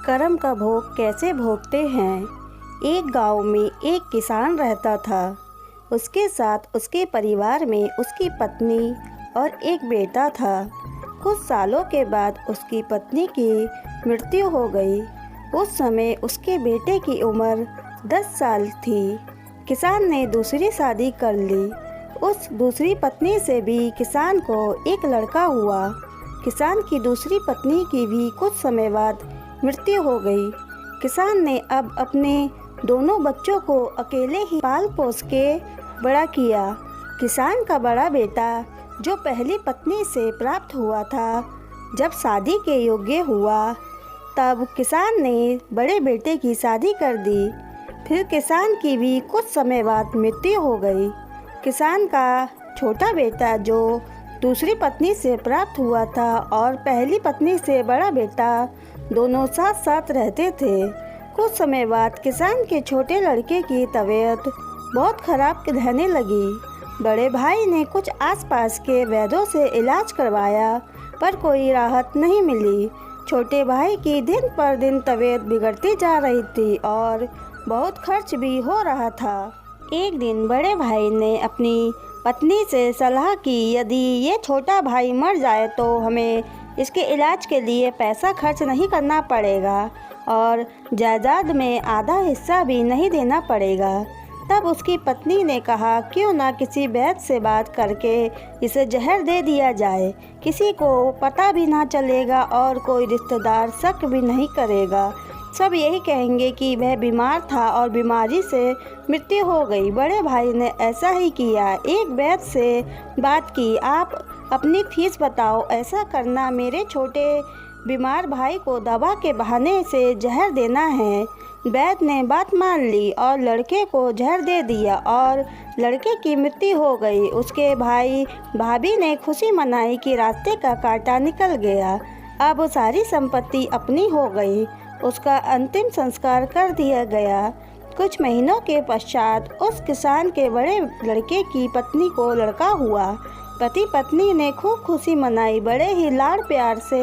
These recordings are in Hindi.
कर्म का भोग कैसे भोगते हैं। एक गांव में एक किसान रहता था। उसके साथ उसके परिवार में उसकी पत्नी और एक बेटा था। कुछ सालों के बाद उसकी पत्नी की मृत्यु हो गई। उस समय उसके बेटे की उम्र 10 साल थी। किसान ने दूसरी शादी कर ली। उस दूसरी पत्नी से भी किसान को एक लड़का हुआ। किसान की दूसरी पत्नी की भी कुछ समय बाद मृत्यु हो गई। किसान ने अब अपने दोनों बच्चों को अकेले ही पाल पोस के बड़ा किया। किसान का बड़ा बेटा जो पहली पत्नी से प्राप्त हुआ था, जब शादी के योग्य हुआ तब किसान ने बड़े बेटे की शादी कर दी। फिर किसान की भी कुछ समय बाद मृत्यु हो गई। किसान का छोटा बेटा जो दूसरी पत्नी से प्राप्त हुआ था और पहली पत्नी से बड़ा बेटा दोनों साथ साथ रहते थे। कुछ समय बाद किसान के छोटे लड़के की तबीयत बहुत खराब रहने लगी। बड़े भाई ने कुछ आसपास के वैद्यों से इलाज करवाया पर कोई राहत नहीं मिली। छोटे भाई की दिन पर दिन तबीयत बिगड़ती जा रही थी और बहुत खर्च भी हो रहा था। एक दिन बड़े भाई ने अपनी पत्नी से सलाह की, यदि ये छोटा भाई मर जाए तो हमें इसके इलाज के लिए पैसा खर्च नहीं करना पड़ेगा और जायदाद में आधा हिस्सा भी नहीं देना पड़ेगा। तब उसकी पत्नी ने कहा, क्यों ना किसी वैद्य से बात करके इसे जहर दे दिया जाए। किसी को पता भी ना चलेगा और कोई रिश्तेदार शक भी नहीं करेगा। सब यही कहेंगे कि वह बीमार था और बीमारी से मृत्यु हो गई। बड़े भाई ने ऐसा ही किया। एक वैद्य से बात की, आप अपनी फीस बताओ, ऐसा करना, मेरे छोटे बीमार भाई को दवा के बहाने से जहर देना है। वैद्य ने बात मान ली और लड़के को जहर दे दिया और लड़के की मृत्यु हो गई। उसके भाई भाभी ने खुशी मनाई कि रास्ते का कांटा निकल गया। अब सारी संपत्ति अपनी हो गई। उसका अंतिम संस्कार कर दिया गया। कुछ महीनों के पश्चात उस किसान के बड़े लड़के की पत्नी को लड़का हुआ। पति पत्नी ने खूब खुशी मनाई। बड़े ही लाड़ प्यार से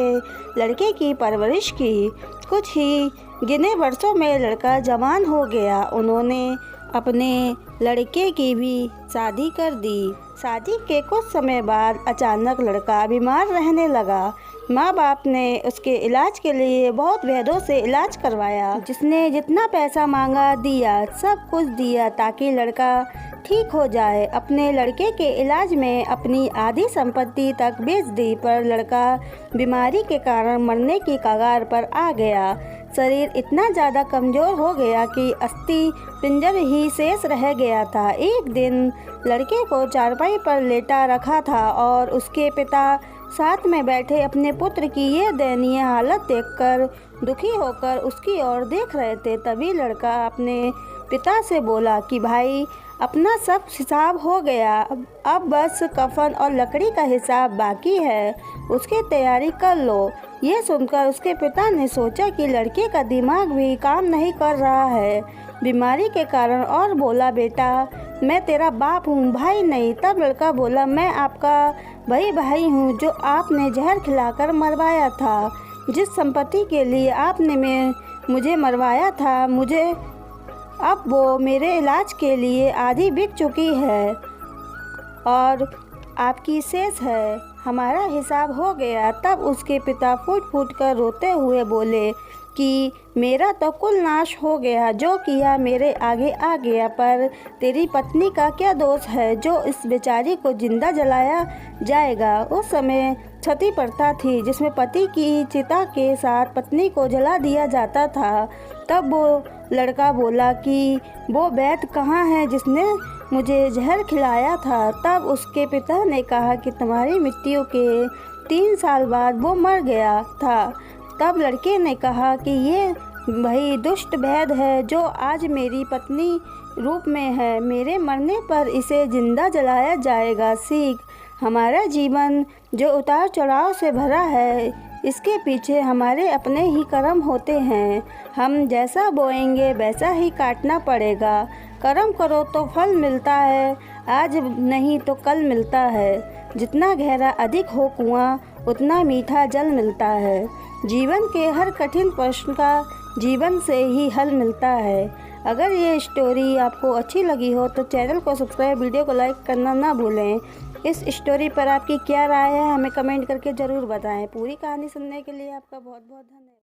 लड़के की परवरिश की। कुछ ही गिने वर्षों में लड़का जवान हो गया। उन्होंने अपने लड़के की भी शादी कर दी। शादी के कुछ समय बाद अचानक लड़का बीमार रहने लगा। माँ बाप ने उसके इलाज के लिए बहुत वैद्यों से इलाज करवाया। जिसने जितना पैसा मांगा दिया, सब कुछ दिया ताकि लड़का ठीक हो जाए। अपने लड़के के इलाज में अपनी आधी संपत्ति तक बेच दी, पर लड़का बीमारी के कारण मरने की कगार पर आ गया। शरीर इतना ज़्यादा कमज़ोर हो गया कि अस्थि पिंजर ही शेष रह गया था। एक दिन लड़के को चारपाई पर लेटा रखा था और उसके पिता साथ में बैठे अपने पुत्र की ये दयनीय हालत देखकर दुखी होकर उसकी ओर देख रहे थे। तभी लड़का अपने पिता से बोला कि भाई, अपना सब हिसाब हो गया, अब बस कफन और लकड़ी का हिसाब बाकी है, उसकी तैयारी कर लो। ये सुनकर उसके पिता ने सोचा कि लड़के का दिमाग भी काम नहीं कर रहा है बीमारी के कारण, और बोला, बेटा मैं तेरा बाप हूँ, भाई नहीं। तब लड़का बोला, मैं आपका वही भाई हूँ जो आपने जहर खिलाकर मरवाया था। जिस संपत्ति के लिए आपने मुझे मरवाया था, मुझे अब वो मेरे इलाज के लिए आधी बिक चुकी है और आपकी शेष है। हमारा हिसाब हो गया। तब उसके पिता फूट फूट कर रोते हुए बोले कि मेरा तो कुल नाश हो गया, जो किया मेरे आगे आ गया, पर तेरी पत्नी का क्या दोष है जो इस बेचारी को जिंदा जलाया जाएगा। उस समय सती प्रथा थी जिसमें पति की चिता के साथ पत्नी को जला दिया जाता था। तब वो लड़का बोला कि वो वैद्य कहाँ है जिसने मुझे जहर खिलाया था। तब उसके पिता ने कहा कि तुम्हारी मृत्यु के 3 साल बाद वो मर गया था। तब लड़के ने कहा कि ये वही दुष्ट वैद्य है जो आज मेरी पत्नी रूप में है। मेरे मरने पर इसे जिंदा जलाया जाएगा। सीख, हमारा जीवन जो उतार चढ़ाव से भरा है, इसके पीछे हमारे अपने ही कर्म होते हैं। हम जैसा बोएंगे वैसा ही काटना पड़ेगा। कर्म करो तो फल मिलता है, आज नहीं तो कल मिलता है। जितना गहरा अधिक हो कुआं, उतना मीठा जल मिलता है। जीवन के हर कठिन प्रश्न का जीवन से ही हल मिलता है। अगर ये स्टोरी आपको अच्छी लगी हो तो चैनल को सब्सक्राइब, वीडियो को लाइक करना ना भूलें। इस स्टोरी पर आपकी क्या राय है हमें कमेंट करके ज़रूर बताएं। पूरी कहानी सुनने के लिए आपका बहुत बहुत धन्यवाद।